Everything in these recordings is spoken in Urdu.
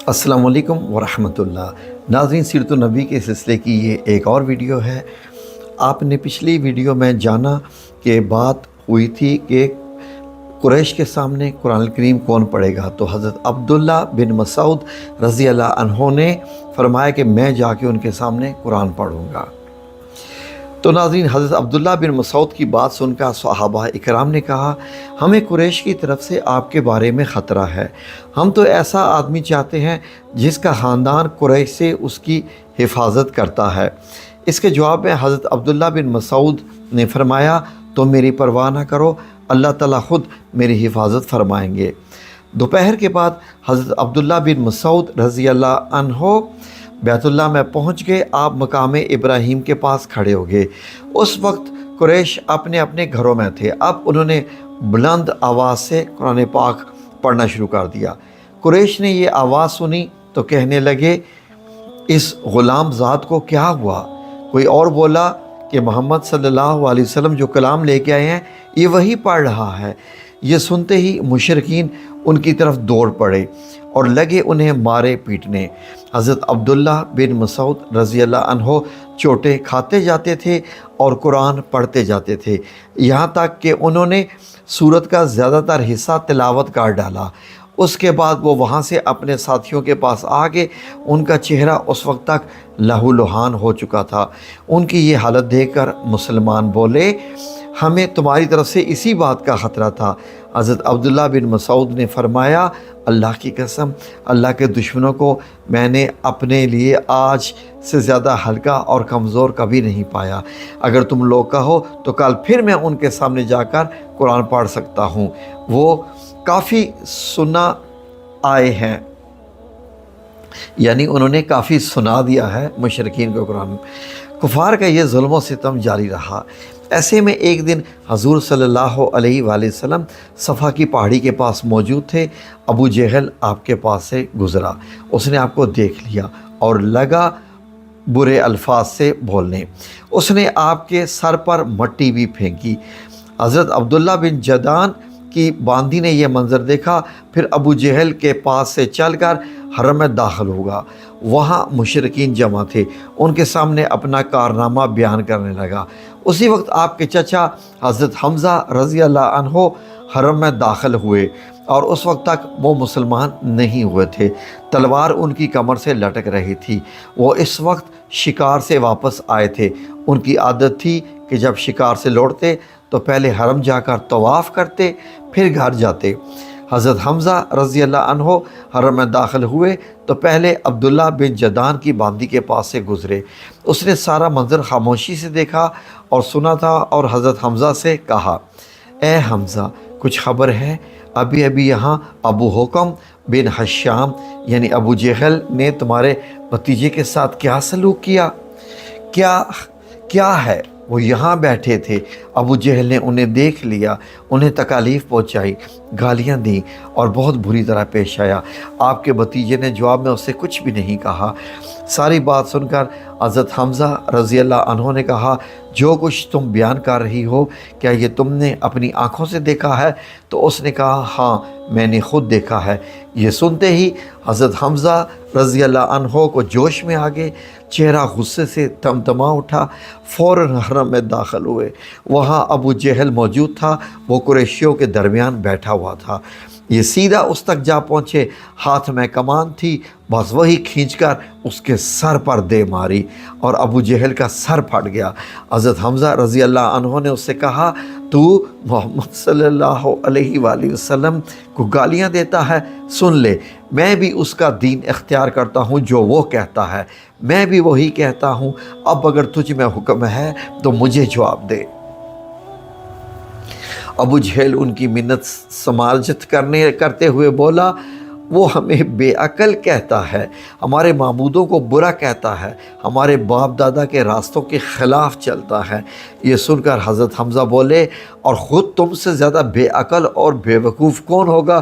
السلام علیکم ورحمۃ اللہ۔ ناظرین، سیرت النبی کے سلسلے کی یہ ایک اور ویڈیو ہے۔ آپ نے پچھلی ویڈیو میں جانا کہ بات ہوئی تھی کہ قریش کے سامنے قرآن الکریم کون پڑھے گا، تو حضرت عبداللہ بن مسعود رضی اللہ عنہ نے فرمایا کہ میں جا کے ان کے سامنے قرآن پڑھوں گا۔ تو ناظرین، حضرت عبداللہ بن مسعود کی بات سن کر صحابہ اکرام نے کہا، ہمیں قریش کی طرف سے آپ کے بارے میں خطرہ ہے۔ ہم تو ایسا آدمی چاہتے ہیں جس کا خاندان قریش سے اس کی حفاظت کرتا ہے۔ اس کے جواب میں حضرت عبداللہ بن مسعود نے فرمایا، تم میری پرواہ نہ کرو، اللہ تعالیٰ خود میری حفاظت فرمائیں گے۔ دوپہر کے بعد حضرت عبداللہ بن مسعود رضی اللہ عنہ بیت اللہ میں پہنچ گئے۔ آپ مقام ابراہیم کے پاس کھڑے ہو گئے۔ اس وقت قریش اپنے اپنے گھروں میں تھے۔ اب انہوں نے بلند آواز سے قرآن پاک پڑھنا شروع کر دیا۔ قریش نے یہ آواز سنی تو کہنے لگے، اس غلام ذات کو کیا ہوا؟ کوئی اور بولا کہ محمد صلی اللہ علیہ وسلم جو کلام لے کے آئے ہیں یہ وہی پڑھ رہا ہے۔ یہ سنتے ہی مشرکین ان کی طرف دوڑ پڑے اور لگے انہیں مارے پیٹنے۔ حضرت عبداللہ بن مسعود رضی اللہ عنہ چوٹیں کھاتے جاتے تھے اور قرآن پڑھتے جاتے تھے، یہاں تک کہ انہوں نے سورت کا زیادہ تر حصہ تلاوت کر ڈالا۔ اس کے بعد وہ وہاں سے اپنے ساتھیوں کے پاس آ گئے۔ ان کا چہرہ اس وقت تک لہو لہان ہو چکا تھا۔ ان کی یہ حالت دیکھ کر مسلمان بولے، ہمیں تمہاری طرف سے اسی بات کا خطرہ تھا۔ حضرت عبداللہ بن مسعود نے فرمایا، اللہ کی قسم، اللہ کے دشمنوں کو میں نے اپنے لیے آج سے زیادہ ہلکا اور کمزور کبھی نہیں پایا۔ اگر تم لوگ کہو تو کل پھر میں ان کے سامنے جا کر قرآن پڑھ سکتا ہوں۔ وہ کافی سنا آئے ہیں، یعنی انہوں نے کافی سنا دیا ہے مشرکین کو قرآن۔ کفار کا یہ ظلم و ستم جاری رہا۔ ایسے میں ایک دن حضور صلی اللہ علیہ وآلہ وسلم صفا کی پہاڑی کے پاس موجود تھے۔ ابو جہل آپ کے پاس سے گزرا۔ اس نے آپ کو دیکھ لیا اور لگا برے الفاظ سے بولنے۔ اس نے آپ کے سر پر مٹی بھی پھینکی۔ حضرت عبداللہ بن جدان کی باندی نے یہ منظر دیکھا، پھر ابو جہل کے پاس سے چل کر حرم میں داخل ہوگا۔ وہاں مشرکین جمع تھے، ان کے سامنے اپنا کارنامہ بیان کرنے لگا۔ اسی وقت آپ کے چچا حضرت حمزہ رضی اللہ عنہ حرم میں داخل ہوئے اور اس وقت تک وہ مسلمان نہیں ہوئے تھے۔ تلوار ان کی کمر سے لٹک رہی تھی۔ وہ اس وقت شکار سے واپس آئے تھے۔ ان کی عادت تھی کہ جب شکار سے لوٹتے تو پہلے حرم جا کر طواف کرتے، پھر گھر جاتے۔ حضرت حمزہ رضی اللہ عنہ حرم میں داخل ہوئے تو پہلے عبداللہ بن جدان کی باندی کے پاس سے گزرے۔ اس نے سارا منظر خاموشی سے دیکھا اور سنا تھا اور حضرت حمزہ سے کہا، اے حمزہ، کچھ خبر ہے؟ ابھی یہاں ابو حکم بن حشام یعنی ابو جہل نے تمہارے بھتیجے کے ساتھ کیا سلوک کیا؟ کیا ہے؟ وہ یہاں بیٹھے تھے۔ ابو جہل نے انہیں دیکھ لیا، انہیں تکالیف پہنچائی، گالیاں دیں اور بہت بری طرح پیش آیا۔ آپ کے بھتیجے نے جواب میں اس سے کچھ بھی نہیں کہا۔ ساری بات سن کر حضرت حمزہ رضی اللہ عنہ نے کہا، جو کچھ تم بیان کر رہی ہو کیا یہ تم نے اپنی آنکھوں سے دیکھا ہے؟ تو اس نے کہا، ہاں میں نے خود دیکھا ہے۔ یہ سنتے ہی حضرت حمزہ رضی اللہ عنہ کو جوش میں آ گئے، چہرہ غصے سے تمتما اٹھا، فوراً حرم میں داخل ہوئے۔ وہاں ابو جہل موجود تھا، وہ قریشیوں کے درمیان بیٹھا ہوا تھا۔ یہ سیدھا اس تک جا پہنچے، ہاتھ میں کمان تھی، بس وہی کھینچ کر اس کے سر پر دے ماری اور ابو جہل کا سر پھٹ گیا۔ حضرت حمزہ رضی اللہ عنہ نے اس سے کہا، تو محمد صلی اللہ علیہ وآلہ وسلم کو گالیاں دیتا ہے؟ سن لے، میں بھی اس کا دین اختیار کرتا ہوں جو وہ کہتا ہے، میں بھی وہی کہتا ہوں۔ اب اگر تجھ میں حکم ہے تو مجھے جواب دے۔ ابو جہل ان کی منت سماجت کرتے ہوئے بولا، وہ ہمیں بے عقل کہتا ہے، ہمارے معبودوں کو برا کہتا ہے، ہمارے باپ دادا کے راستوں کے خلاف چلتا ہے۔ یہ سن کر حضرت حمزہ بولے، اور خود تم سے زیادہ بے عقل اور بے وقوف کون ہوگا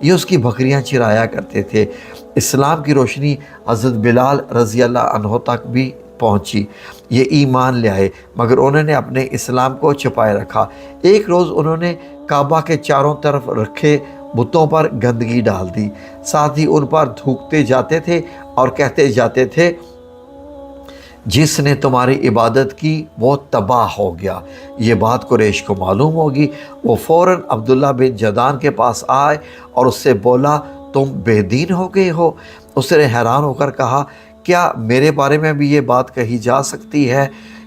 یہ اس کی بکریاں چرایا کرتے تھے۔ اسلام کی روشنی حضرت بلال رضی اللہ عنہ تک بھی پہنچی۔ یہ ایمان لے آئے، مگر انہوں نے اپنے اسلام کو چھپائے رکھا۔ ایک روز انہوں نے کعبہ کے چاروں طرف رکھے بتوں پر گندگی ڈال دی، ساتھ ہی ان پر تھوکتے جاتے تھے اور کہتے جاتے تھے جس نے تمہاری عبادت کی وہ تباہ ہو گیا۔ یہ بات قریش کو معلوم ہوگی۔ وہ فوراً عبداللہ بن جدان کے پاس آئے اور اس سے بولا تم بے دین ہو گئے ہو؟ اس نے حیران ہو کر کہا کیا میرے بارے میں بھی یہ بات کہی جا سکتی ہے؟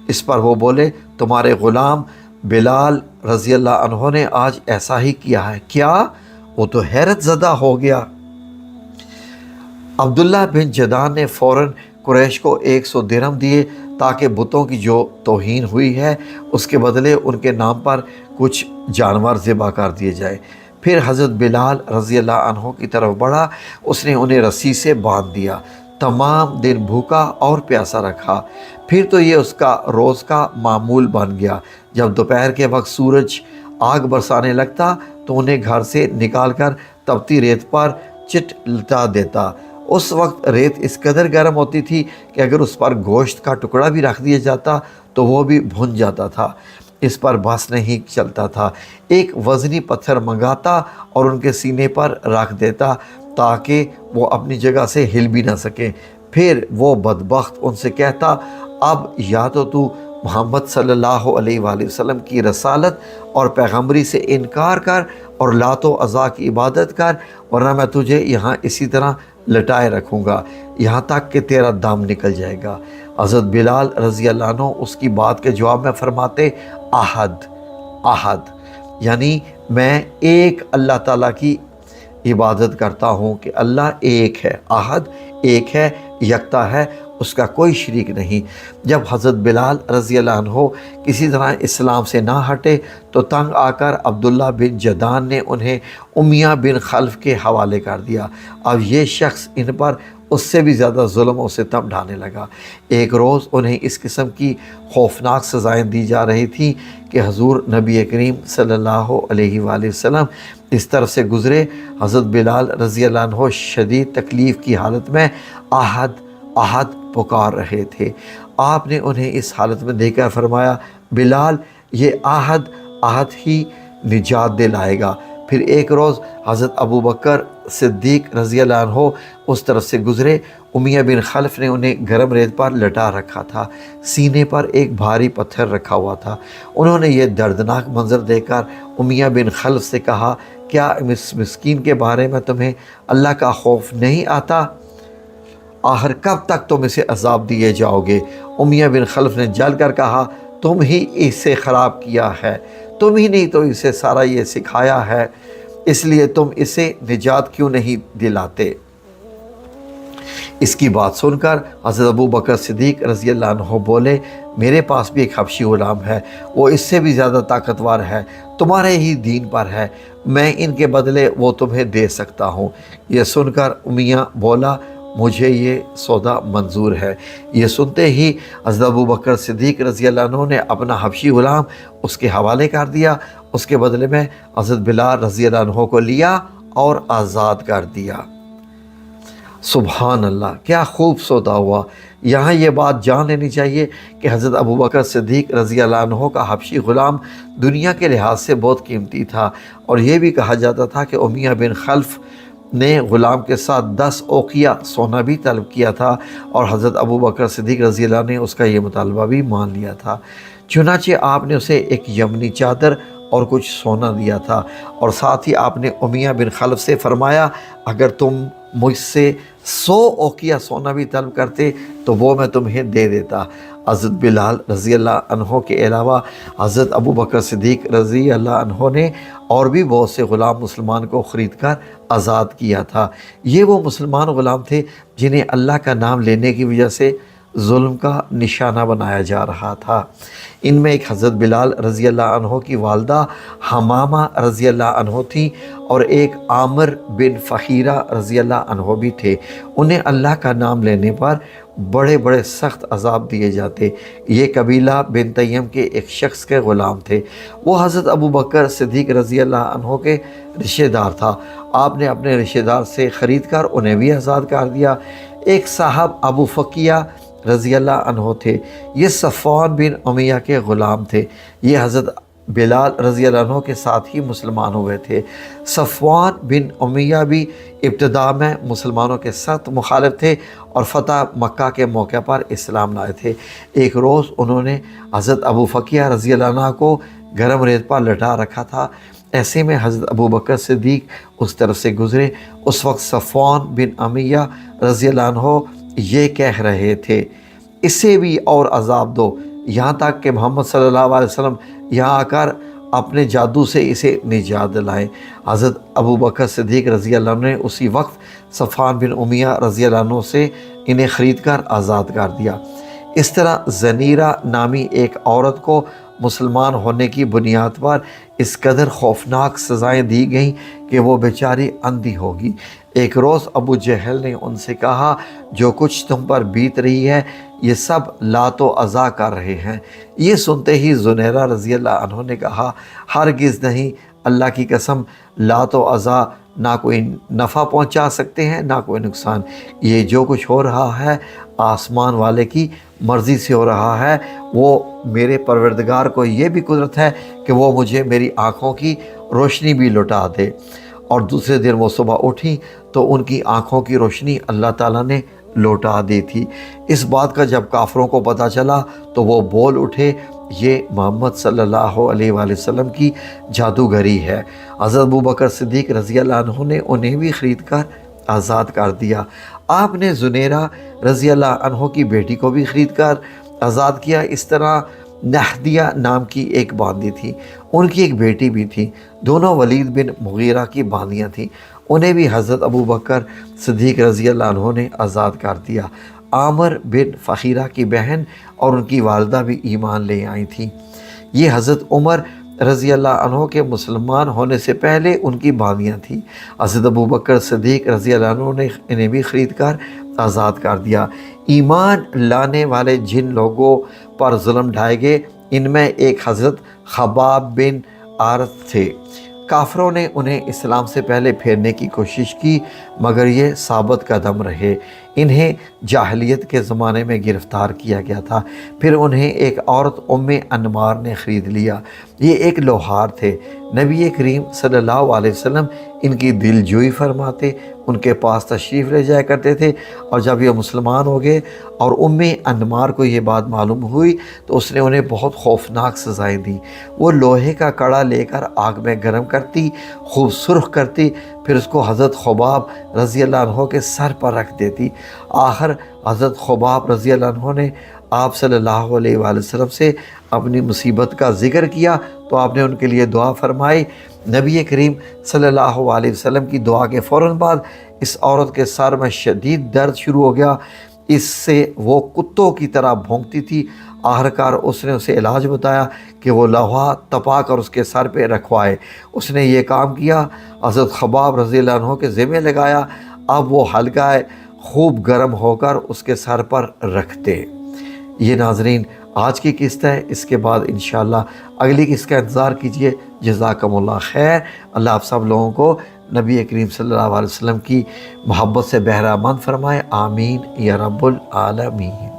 اس پر وہ بولے تمہارے غلام بلال رضی اللہ عنہ نے آج ایسا ہی کیا ہے۔ کیا؟ وہ تو حیرت زدہ ہو گیا۔ عبداللہ بن جدان نے فوراً قریش کو 100 درہم دیے تاکہ بتوں کی جو توہین ہوئی ہے اس کے بدلے ان کے نام پر کچھ جانور ذبح کر دیے جائے۔ پھر حضرت بلال رضی اللہ عنہ کی طرف بڑھا، اس نے انہیں رسی سے باندھ دیا، تمام دن بھوکا اور پیاسا رکھا۔ پھر تو یہ اس کا روز کا معمول بن گیا۔ جب دوپہر کے وقت سورج آگ برسانے لگتا تو انہیں گھر سے نکال کر تپتی ریت پر چٹلتا دیتا۔ اس وقت ریت اس قدر گرم ہوتی تھی کہ اگر اس پر گوشت کا ٹکڑا بھی رکھ دیا جاتا تو وہ بھی بھن جاتا تھا۔ اس پر بس نہیں چلتا تھا۔ ایک وزنی پتھر منگاتا اور ان کے سینے پر رکھ دیتا تاکہ وہ اپنی جگہ سے ہل بھی نہ سکیں۔ پھر وہ بدبخت ان سے کہتا اب یا تو محمد صلی اللہ علیہ وآلہ وسلم کی رسالت اور پیغمبری سے انکار کر اور لات و عزا کی عبادت کر، ورنہ میں تجھے یہاں اسی طرح لٹائے رکھوں گا یہاں تک کہ تیرا دم نکل جائے گا۔ حضرت بلال رضی اللہ عنہ اس کی بات کے جواب میں فرماتے احد یعنی میں ایک اللہ تعالیٰ کی عبادت کرتا ہوں کہ اللہ ایک ہے، احد ایک ہے، یکتا ہے، اس کا کوئی شریک نہیں۔ جب حضرت بلال رضی اللہ عنہ کسی طرح اسلام سے نہ ہٹے تو تنگ آ کر عبداللہ بن جدان نے انہیں امیہ بن خلف کے حوالے کر دیا۔ اب یہ شخص ان پر اس سے بھی زیادہ ظلم و ستم ڈھانے لگا۔ ایک روز انہیں اس قسم کی خوفناک سزائیں دی جا رہی تھیں کہ حضور نبی کریم صلی اللہ علیہ وآلہ وسلم اس طرف سے گزرے۔ حضرت بلال رضی اللہ عنہ شدید تکلیف کی حالت میں احد پکار رہے تھے۔ آپ نے انہیں اس حالت میں دیکھ کر فرمایا بلال یہ احد ہی نجات دلائے گا۔ پھر ایک روز حضرت ابو بکر صدیق رضی اللہ عنہ اس طرف سے گزرے۔ امیہ بن خلف نے انہیں گرم ریت پر لٹا رکھا تھا، سینے پر ایک بھاری پتھر رکھا ہوا تھا۔ انہوں نے یہ دردناک منظر دیکھ کر امیہ بن خلف سے کہا کیا اس مسکین کے بارے میں تمہیں اللہ کا خوف نہیں آتا؟ آخر کب تک تم اسے عذاب دیے جاؤ گے؟ امیہ بن خلف نے جل کر کہا تم ہی اسے خراب کیا ہے، تم ہی نہیں تو اسے سارا یہ سکھایا ہے، اس لیے تم اسے نجات کیوں نہیں دلاتے؟ اس کی بات سن کر حضرت ابو بکر صدیق رضی اللہ عنہ بولے میرے پاس بھی ایک حبشی غلام ہے، وہ اس سے بھی زیادہ طاقتور ہے، تمہارے ہی دین پر ہے، میں ان کے بدلے وہ تمہیں دے سکتا ہوں۔ یہ سن کر امیہ بولا مجھے یہ سودا منظور ہے۔ یہ سنتے ہی حضرت ابو بکر صدیق رضی اللہ عنہ نے اپنا حبشی غلام اس کے حوالے کر دیا۔ اس کے بدلے میں حضرت بلال رضی اللہ عنہ کو لیا اور آزاد کر دیا۔ سبحان اللہ، کیا خوب سودا ہوا۔ یہاں یہ بات جان لینی چاہیے کہ حضرت ابو بکر صدیق رضی اللہ عنہ کا حبشی غلام دنیا کے لحاظ سے بہت قیمتی تھا، اور یہ بھی کہا جاتا تھا کہ امیہ بن خلف نے غلام کے ساتھ 10 اوقیہ سونا بھی طلب کیا تھا، اور حضرت ابو بکر صدیق رضی اللہ عنہ نے اس کا یہ مطالبہ بھی مان لیا تھا۔ چنانچہ آپ نے اسے ایک یمنی چادر اور کچھ سونا دیا تھا، اور ساتھ ہی آپ نے امیہ بن خلف سے فرمایا اگر تم مجھ سے 100 اوقیہ سونا بھی طلب کرتے تو وہ میں تمہیں دے دیتا۔ حضرت بلال رضی اللہ عنہ کے علاوہ حضرت ابو بکر صدیق رضی اللہ عنہ نے اور بھی بہت سے غلام مسلمان کو خرید کر آزاد کیا تھا۔ یہ وہ مسلمان غلام تھے جنہیں اللہ کا نام لینے کی وجہ سے ظلم کا نشانہ بنایا جا رہا تھا۔ ان میں ایک حضرت بلال رضی اللہ عنہ کی والدہ حمامہ رضی اللہ عنہ تھیں اور ایک عامر بن فخیرہ رضی اللہ عنہ بھی تھے۔ انہیں اللہ کا نام لینے پر بڑے بڑے سخت عذاب دیے جاتے۔ یہ قبیلہ بن تیم کے ایک شخص کے غلام تھے۔ وہ حضرت ابو بکر صدیق رضی اللہ عنہ کے رشتہ دار تھا۔ آپ نے اپنے رشتہ دار سے خرید کر انہیں بھی آزاد کر دیا۔ ایک صاحب ابو فقیہ رضی اللہ عنہ تھے۔ یہ صفوان بن امیہ کے غلام تھے۔ یہ حضرت بلال رضی اللہ عنہ کے ساتھ ہی مسلمان ہوئے تھے۔ صفوان بن امیہ بھی ابتداء میں مسلمانوں کے سخت مخالف تھے اور فتح مکہ کے موقع پر اسلام لائے تھے۔ ایک روز انہوں نے حضرت ابو فقیہ رضی اللہ عنہ کو گرم ریت پر لٹا رکھا تھا۔ ایسے میں حضرت ابو بکر صدیق اس طرف سے گزرے۔ اس وقت صفوان بن امیہ رضی اللہ عنہ یہ کہہ رہے تھے، اسے بھی اور عذاب دو، یہاں تک کہ محمد صلی اللہ علیہ وسلم یہاں آ کر اپنے جادو سے اسے نجات دلائیں۔ حضرت ابو بکر صدیق رضی اللہ عنہ نے اسی وقت صفوان بن امیہ رضی اللہ عنہ سے انہیں خرید کر آزاد کر دیا۔ اس طرح زنیرہ نامی ایک عورت کو مسلمان ہونے کی بنیاد پر اس قدر خوفناک سزائیں دی گئیں کہ وہ بیچاری اندھی ہوگی۔ ایک روز ابو جہل نے ان سے کہا، جو کچھ تم پر بیت رہی ہے یہ سب لات و عزا کر رہے ہیں۔ یہ سنتے ہی زنیرہ رضی اللہ عنہ نے کہا، ہرگز نہیں، اللہ کی قسم، لات و عزا نہ کوئی نفع پہنچا سکتے ہیں نہ کوئی نقصان۔ یہ جو کچھ ہو رہا ہے آسمان والے کی مرضی سے ہو رہا ہے۔ وہ میرے پروردگار کو یہ بھی قدرت ہے کہ وہ مجھے میری آنکھوں کی روشنی بھی لوٹا دے۔ اور دوسرے دن وہ صبح اٹھی تو ان کی آنکھوں کی روشنی اللہ تعالیٰ نے لوٹا دی تھی۔ اس بات کا جب کافروں کو پتہ چلا تو وہ بول اٹھے، یہ محمد صلی اللہ علیہ وآلہ وسلم کی جادوگری ہے۔ حضرت ابو بکر صدیق رضی اللہ عنہ نے انہیں بھی خرید کر آزاد کر دیا۔ آپ نے زنیرہ رضی اللہ عنہ کی بیٹی کو بھی خرید کر آزاد کیا۔ اس طرح نہدیہ نام کی ایک باندی تھی، ان کی ایک بیٹی بھی تھی، دونوں ولید بن مغیرہ کی باندیاں تھیں۔ انہیں بھی حضرت ابو بکر صدیق رضی اللہ عنہ نے آزاد کر دیا۔ عامر بن فخیرہ کی بہن اور ان کی والدہ بھی ایمان لے آئی تھیں۔ یہ حضرت عمر رضی اللہ عنہ کے مسلمان ہونے سے پہلے ان کی باندیاں تھیں۔ حضرت ابو بکر صدیق رضی اللہ عنہ نے انہیں بھی خرید کر آزاد کر دیا۔ ایمان لانے والے جن لوگوں پر ظلم ڈھائے گئے ان میں ایک حضرت خباب بن عارت تھے۔ کافروں نے انہیں اسلام سے پہلے پھیرنے کی کوشش کی مگر یہ ثابت قدم رہے۔ انہیں جاہلیت کے زمانے میں گرفتار کیا گیا تھا۔ پھر انہیں ایک عورت ام انمار نے خرید لیا۔ یہ ایک لوہار تھے۔ نبی کریم صلی اللہ علیہ وسلم ان کی دل جوئی فرماتے، ان کے پاس تشریف لے جایا کرتے تھے، اور جب یہ مسلمان ہو گئے اور ام انمار کو یہ بات معلوم ہوئی تو اس نے انہیں بہت خوفناک سزائیں دیں۔ وہ لوہے کا کڑا لے کر آگ میں گرم کرتی، خوب سرخ کرتی، پھر اس کو حضرت خباب رضی اللہ عنہ کے سر پر رکھ دیتی۔ آخر حضرت خباب رضی اللہ عنہ نے آپ صلی اللہ علیہ وآلہ وسلم سے اپنی مصیبت کا ذکر کیا تو آپ نے ان کے لیے دعا فرمائی۔ نبی کریم صلی اللہ علیہ وسلم کی دعا کے فوراً بعد اس عورت کے سر میں شدید درد شروع ہو گیا۔ اس سے وہ کتوں کی طرح بھونکتی تھی۔ آخرکار اس نے اسے علاج بتایا کہ وہ لوہا تپا کر اس کے سر پہ رکھوائے۔ اس نے یہ کام کیا، حضرت خباب رضی اللہ عنہ کے ذمہ لگایا۔ اب وہ حلقہ خوب گرم ہو کر اس کے سر پر رکھتے۔ یہ ناظرین آج کی قسط ہے، اس کے بعد انشاءاللہ اگلی قسط کا انتظار کیجئے۔ جزاکم اللہ خیر۔ اللہ آپ سب لوگوں کو نبی کریم صلی اللہ علیہ وسلم کی محبت سے بہرہ مند فرمائے، آمین یا رب العالمین۔